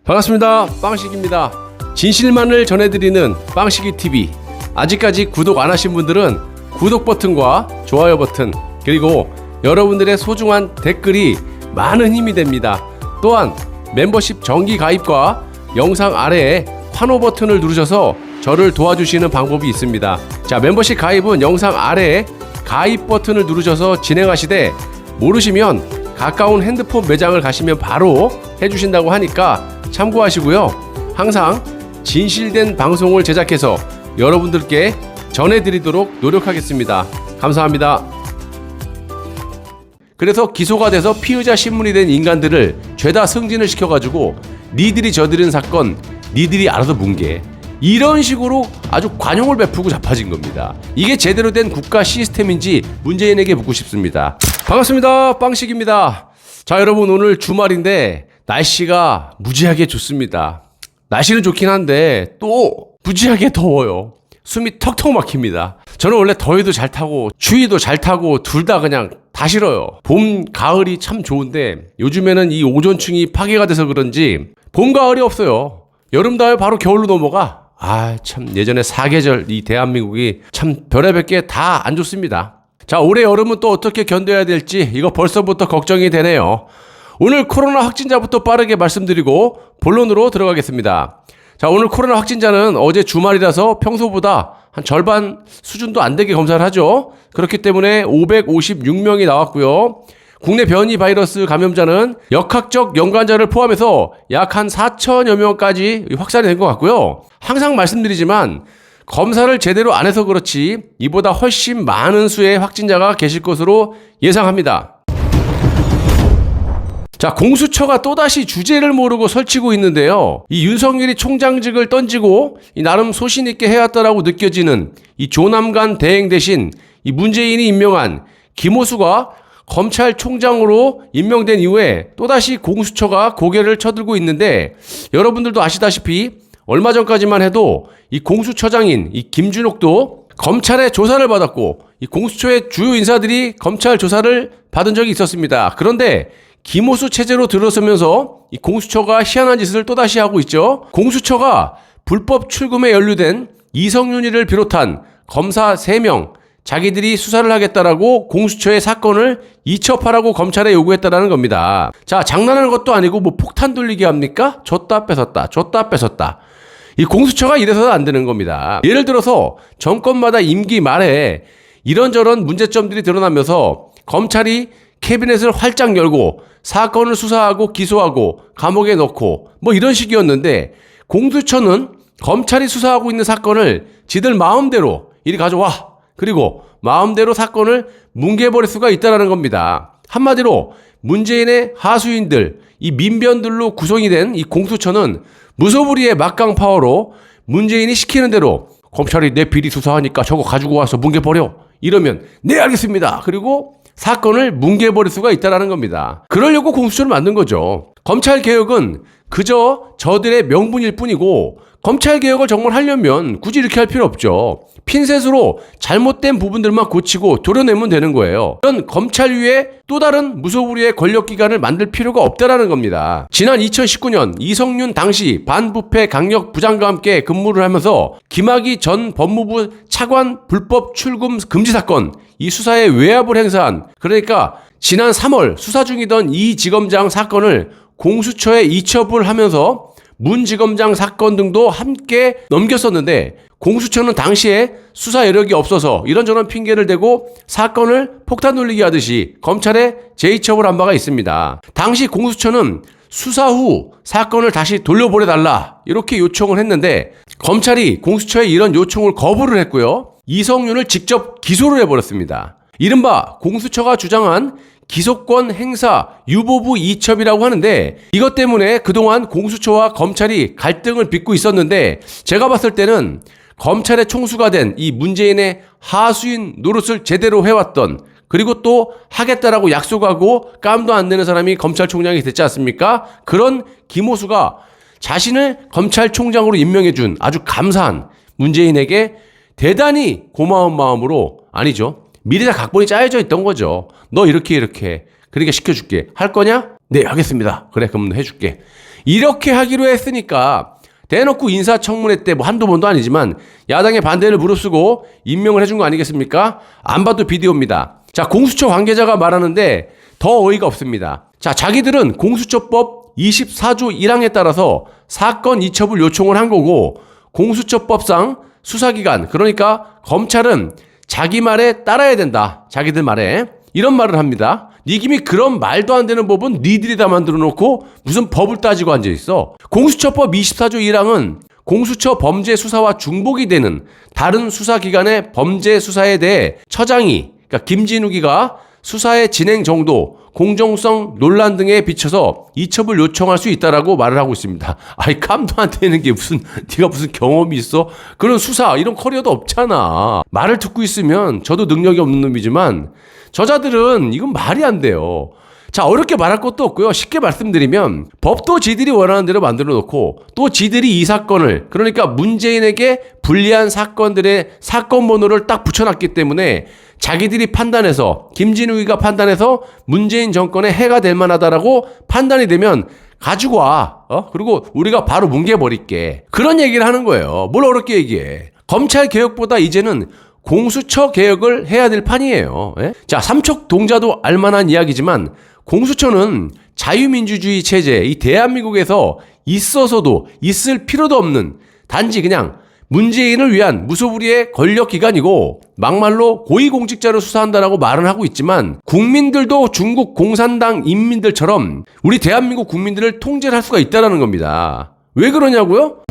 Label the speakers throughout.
Speaker 1: 반갑습니다. 빵식입니다. 진실만을 전해드리는 빵식이TV. 아직까지 구독 안 하신 분들은 구독 버튼과 좋아요 버튼, 그리고 여러분들의 소중한 댓글이 많은 힘이 됩니다. 또한 멤버십 정기 가입과 영상 아래에 환호 버튼을 누르셔서 저를 도와주시는 방법이 있습니다. 자, 멤버십 가입은 영상 아래에 가입 버튼을 누르셔서 진행하시되, 모르시면 가까운 핸드폰 매장을 가시면 바로 해주신다고 하니까 참고하시고요. 항상 진실된 방송을 제작해서 여러분들께 전해드리도록 노력하겠습니다. 감사합니다. 그래서 기소가 돼서 피의자 신문이 된 인간들을 죄다 승진을 시켜가지고 니들이 저지른 사건 니들이 알아서 뭉개, 이런 식으로 아주 관용을 베풀고 자빠진 겁니다. 이게 제대로 된 국가 시스템인지 문재인에게 묻고 싶습니다. 반갑습니다. 빵식입니다. 자, 여러분, 오늘 주말인데 날씨가 무지하게 좋습니다. 날씨는 좋긴 한데 또 무지하게 더워요. 숨이 턱턱 막힙니다. 저는 원래 더위도 잘 타고 추위도 잘 타고 둘 다 그냥 다 싫어요. 봄, 가을이 참 좋은데 요즘에는 이 오존층이 파괴가 돼서 그런지 봄, 가을이 없어요. 여름, 가을 바로 겨울로 넘어가. 참 예전에 사계절 이 대한민국이 참 별의별 게 다 안 좋습니다. 자, 올해 여름은 또 어떻게 견뎌야 될지 이거 벌써부터 걱정이 되네요. 오늘 코로나 확진자부터 빠르게 말씀드리고 본론으로 들어가겠습니다. 자, 오늘 코로나 확진자는 어제 주말이라서 평소보다 한 절반 수준도 안 되게 검사를 하죠. 그렇기 때문에 556명이 나왔고요. 국내 변이 바이러스 감염자는 역학적 연관자를 포함해서 약 한 4천여 명까지 확산이 된 것 같고요. 항상 말씀드리지만 검사를 제대로 안 해서 그렇지 이보다 훨씬 많은 수의 확진자가 계실 것으로 예상합니다. 자, 공수처가 또다시 주제를 모르고 설치고 있는데요. 이 윤석열이 총장직을 던지고 나름 소신 있게 해왔다라고 느껴지는 이 조남관 대행 대신 이 문재인이 임명한 김호수가 검찰총장으로 임명된 이후에 또다시 공수처가 고개를 쳐들고 있는데, 여러분들도 아시다시피 얼마 전까지만 해도 이 공수처장인 이 김준옥도 검찰의 조사를 받았고 이 공수처의 주요 인사들이 검찰 조사를 받은 적이 있었습니다. 그런데 김호수 체제로 들어서면서 이 공수처가 희한한 짓을 또다시 하고 있죠. 공수처가 불법 출금에 연루된 이성윤이를 비롯한 검사 3명, 자기들이 수사를 하겠다라고 공수처의 사건을 이첩하라고 검찰에 요구했다라는 겁니다. 자, 장난하는 것도 아니고 뭐 폭탄 돌리기 합니까? 줬다 뺏었다, 줬다 뺏었다. 이 공수처가 이래서는 안 되는 겁니다. 예를 들어서 정권마다 임기 말에 이런저런 문제점들이 드러나면서 검찰이 캐비넷을 활짝 열고 사건을 수사하고 기소하고 감옥에 넣고 뭐 이런 식이었는데, 공수처는 검찰이 수사하고 있는 사건을 지들 마음대로 이리 가져와, 그리고 마음대로 사건을 뭉개버릴 수가 있다는 겁니다. 한마디로 문재인의 하수인들, 이 민변들로 구성이 된 이 공수처는 무소불위의 막강 파워로 문재인이 시키는 대로 검찰이 내 비리 수사하니까 저거 가지고 와서 뭉개버려, 이러면 네 알겠습니다, 그리고 사건을 뭉개버릴 수가 있다는 겁니다. 그러려고 공수처를 만든 거죠. 검찰개혁은 그저 저들의 명분일 뿐이고, 검찰개혁을 정말 하려면 굳이 이렇게 할 필요 없죠. 핀셋으로 잘못된 부분들만 고치고 도려내면 되는 거예요. 이런 검찰 위에 또 다른 무소불위의 권력기관을 만들 필요가 없다라는 겁니다. 지난 2019년 이성윤 당시 반부패 강력 부장과 함께 근무를 하면서 김학의 전 법무부 차관 불법 출금 금지 사건, 이 수사에 외압을 행사한, 그러니까 지난 3월 수사 중이던 이 지검장 사건을 공수처에 이첩을 하면서 문 지검장 사건 등도 함께 넘겼었는데, 공수처는 당시에 수사 여력이 없어서 이런저런 핑계를 대고 사건을 폭탄 돌리기 하듯이 검찰에 재이첩을 한 바가 있습니다. 당시 공수처는 수사 후 사건을 다시 돌려보내달라 이렇게 요청을 했는데, 검찰이 공수처의 이런 요청을 거부를 했고요. 이성윤을 직접 기소를 해버렸습니다. 이른바 공수처가 주장한 기소권 행사 유보부 이첩이라고 하는데, 이것 때문에 그동안 공수처와 검찰이 갈등을 빚고 있었는데, 제가 봤을 때는 검찰의 총수가 된 이 문재인의 하수인 노릇을 제대로 해왔던, 그리고 또 하겠다라고 약속하고 깜도 안 내는 사람이 검찰총장이 됐지 않습니까? 그런 김호수가 자신을 검찰총장으로 임명해준 아주 감사한 문재인에게 대단히 고마운 마음으로, 아니죠, 미리 다 각본이 짜여져 있던 거죠. 너 이렇게 그러니까 시켜줄게. 할 거냐? 네, 하겠습니다. 그래, 그럼 해줄게. 이렇게 하기로 했으니까 대놓고 인사청문회 때 뭐 한두 번도 아니지만 야당의 반대를 무릅쓰고 임명을 해준 거 아니겠습니까? 안 봐도 비디오입니다. 자, 공수처 관계자가 말하는데 더 어이가 없습니다. 자, 자기들은 공수처법 24조 1항에 따라서 사건 이첩을 요청을 한 거고, 공수처법상 수사기관, 그러니까 검찰은 자기 말에 따라야 된다. 자기들 말에. 이런 말을 합니다. 니김이 그런 말도 안 되는 법은 니들이 다 만들어 놓고 무슨 법을 따지고 앉아 있어. 공수처법 24조 1항은 공수처 범죄 수사와 중복이 되는 다른 수사기관의 범죄 수사에 대해 처장이, 그러니까 김진욱이가 수사의 진행 정도, 공정성, 논란 등에 비춰서 이첩을 요청할 수 있다라고 말을 하고 있습니다. 아이, 감도 안 되는 게 네가 무슨 경험이 있어? 그런 수사, 이런 커리어도 없잖아. 말을 듣고 있으면 저도 능력이 없는 놈이지만 저자들은 이건 말이 안 돼요. 자, 어렵게 말할 것도 없고요. 쉽게 말씀드리면 법도 지들이 원하는 대로 만들어 놓고 또 지들이 이 사건을, 그러니까 문재인에게 불리한 사건들의 사건 번호를 딱 붙여놨기 때문에 자기들이 판단해서, 김진욱이가 판단해서 문재인 정권에 해가 될 만하다라고 판단이 되면 가지고 와. 그리고 우리가 바로 뭉개버릴게. 그런 얘기를 하는 거예요. 뭘 어렵게 얘기해. 검찰 개혁보다 이제는 공수처 개혁을 해야 될 판이에요. 예? 자, 삼척동자도 알만한 이야기지만 공수처는 자유민주주의 체제, 이 대한민국에서 있어서도 있을 필요도 없는 단지 그냥 문재인을 위한 무소불위의 권력기관이고 막말로 고위공직자를 수사한다라고 말은 하고 있지만 국민들도 중국 공산당 인민들처럼 우리 대한민국 국민들을 통제를 할 수가 있다는 겁니다. 왜 그러냐고요?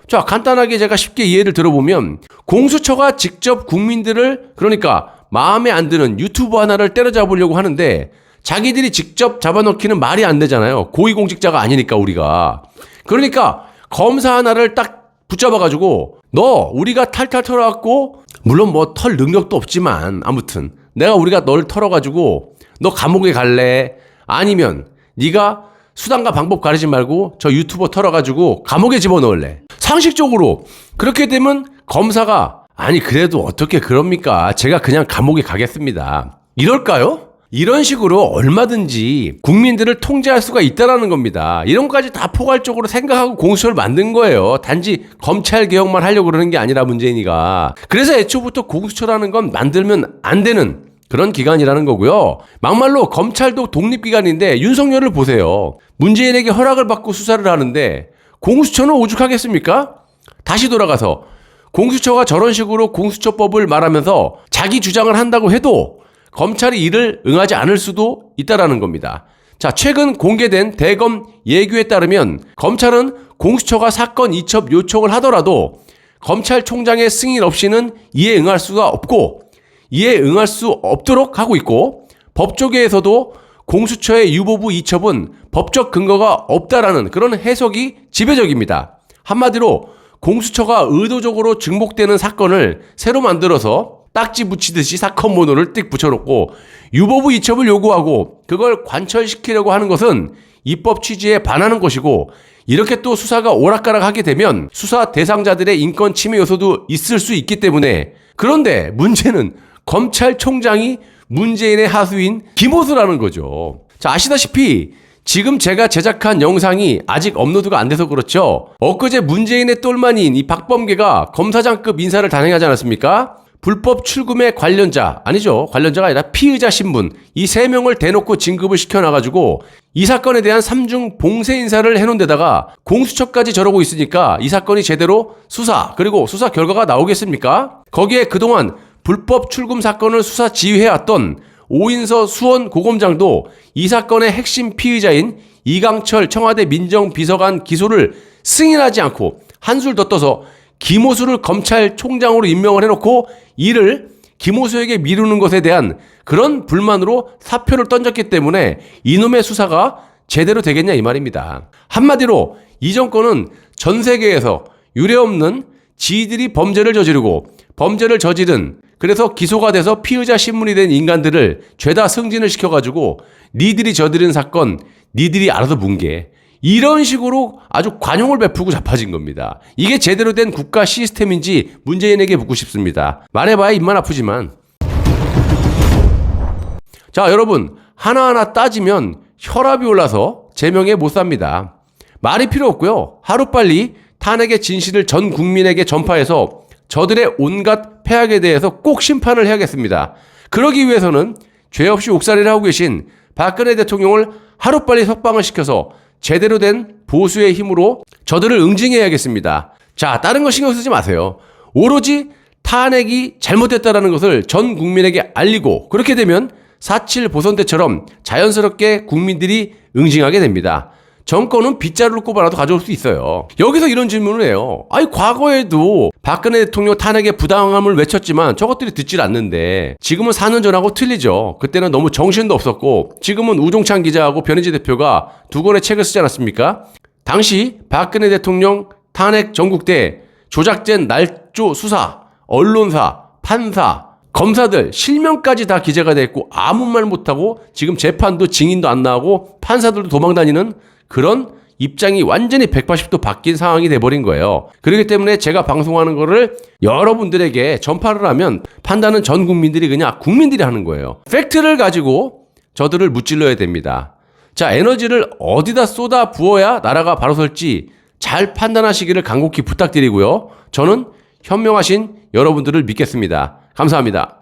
Speaker 1: 자, 간단하게 제가 쉽게 이해를 들어보면 공수처가 직접 국민들을, 그러니까 마음에 안 드는 유튜브 하나를 때려잡으려고 하는데 자기들이 직접 잡아넣기는 말이 안 되잖아요. 고위공직자가 아니니까 우리가. 그러니까 검사 하나를 딱 붙잡아가지고 너 우리가 탈탈 털어갖고, 물론 뭐 털 능력도 없지만 아무튼 우리가 널 털어가지고 너 감옥에 갈래? 아니면 네가 수단과 방법 가리지 말고 저 유튜버 털어가지고 감옥에 집어넣을래? 상식적으로 그렇게 되면 검사가 아니 그래도 어떻게 그럽니까? 제가 그냥 감옥에 가겠습니다. 이럴까요? 이런 식으로 얼마든지 국민들을 통제할 수가 있다라는 겁니다. 이런 것까지 다 포괄적으로 생각하고 공수처를 만든 거예요. 단지 검찰 개혁만 하려고 그러는 게 아니라 문재인이가. 그래서 애초부터 공수처라는 건 만들면 안 되는 그런 기관이라는 거고요. 막말로 검찰도 독립기관인데 윤석열을 보세요. 문재인에게 허락을 받고 수사를 하는데 공수처는 오죽하겠습니까? 다시 돌아가서 공수처가 저런 식으로 공수처법을 말하면서 자기 주장을 한다고 해도 검찰이 이를 응하지 않을 수도 있다라는 겁니다. 자, 최근 공개된 대검 예규에 따르면 검찰은 공수처가 사건 이첩 요청을 하더라도 검찰총장의 승인 없이는 이에 응할 수가 없고 이에 응할 수 없도록 하고 있고, 법조계에서도 공수처의 유보부 이첩은 법적 근거가 없다라는 그런 해석이 지배적입니다. 한마디로 공수처가 의도적으로 증복되는 사건을 새로 만들어서 딱지 붙이듯이 사건 번호를 띡 붙여놓고 유보부 이첩을 요구하고 그걸 관철시키려고 하는 것은 입법 취지에 반하는 것이고, 이렇게 또 수사가 오락가락하게 되면 수사 대상자들의 인권 침해 요소도 있을 수 있기 때문에, 그런데 문제는 검찰총장이 문재인의 하수인 김호수라는 거죠. 자, 아시다시피 지금 제가 제작한 영상이 아직 업로드가 안 돼서 그렇죠. 엊그제 문재인의 똘마니인 이 박범계가 검사장급 인사를 단행하지 않았습니까? 불법 출금의 관련자, 아니죠. 관련자가 아니라 피의자 신분, 이 3명을 대놓고 진급을 시켜놔가지고 이 사건에 대한 3중 봉쇄 인사를 해놓은 데다가 공수처까지 저러고 있으니까 이 사건이 제대로 수사, 그리고 수사 결과가 나오겠습니까? 거기에 그동안 불법 출금 사건을 수사 지휘해왔던 오인서 수원고검장도 이 사건의 핵심 피의자인 이강철 청와대 민정비서관 기소를 승인하지 않고 한술 더 떠서 김호수를 검찰총장으로 임명을 해놓고 이를 김호수에게 미루는 것에 대한 그런 불만으로 사표를 던졌기 때문에 이놈의 수사가 제대로 되겠냐 이 말입니다. 한마디로 이 정권은 전 세계에서 유례없는 지들이 범죄를 저지르고 범죄를 저지른, 그래서 기소가 돼서 피의자 신문이 된 인간들을 죄다 승진을 시켜가지고 니들이 저지른 사건 니들이 알아서 뭉개, 이런 식으로 아주 관용을 베푸고 자빠진 겁니다. 이게 제대로 된 국가 시스템인지 문재인에게 묻고 싶습니다. 말해봐야 입만 아프지만. 자, 여러분, 하나하나 따지면 혈압이 올라서 제명에 못 삽니다. 말이 필요 없고요. 하루빨리 탄핵의 진실을 전 국민에게 전파해서 저들의 온갖 폐악에 대해서 꼭 심판을 해야겠습니다. 그러기 위해서는 죄 없이 옥살이를 하고 계신 박근혜 대통령을 하루빨리 석방을 시켜서 제대로 된 보수의 힘으로 저들을 응징해야겠습니다. 자, 다른 거 신경 쓰지 마세요. 오로지 탄핵이 잘못됐다는 것을 전 국민에게 알리고 그렇게 되면 4.7 보선 때처럼 자연스럽게 국민들이 응징하게 됩니다. 정권은 빗자루를 꼽아라도 가져올 수 있어요. 여기서 이런 질문을 해요. 아니, 과거에도 박근혜 대통령 탄핵의 부당함을 외쳤지만 저것들이 듣질 않는데 지금은 4년 전하고 틀리죠. 그때는 너무 정신도 없었고 지금은 우종찬 기자하고 변희재 대표가 두 권의 책을 쓰지 않았습니까? 당시 박근혜 대통령 탄핵 전국 때 조작된 날조 수사, 언론사, 판사, 검사들 실명까지 다 기재가 됐고 아무 말 못하고 지금 재판도 증인도 안 나오고 판사들도 도망다니는 그런 입장이 완전히 180도 바뀐 상황이 돼버린 거예요. 그렇기 때문에 제가 방송하는 거를 여러분들에게 전파를 하면 판단은 전 국민들이 그냥 국민들이 하는 거예요. 팩트를 가지고 저들을 무찔러야 됩니다. 자, 에너지를 어디다 쏟아 부어야 나라가 바로 설지 잘 판단하시기를 간곡히 부탁드리고요. 저는 현명하신 여러분들을 믿겠습니다. 감사합니다.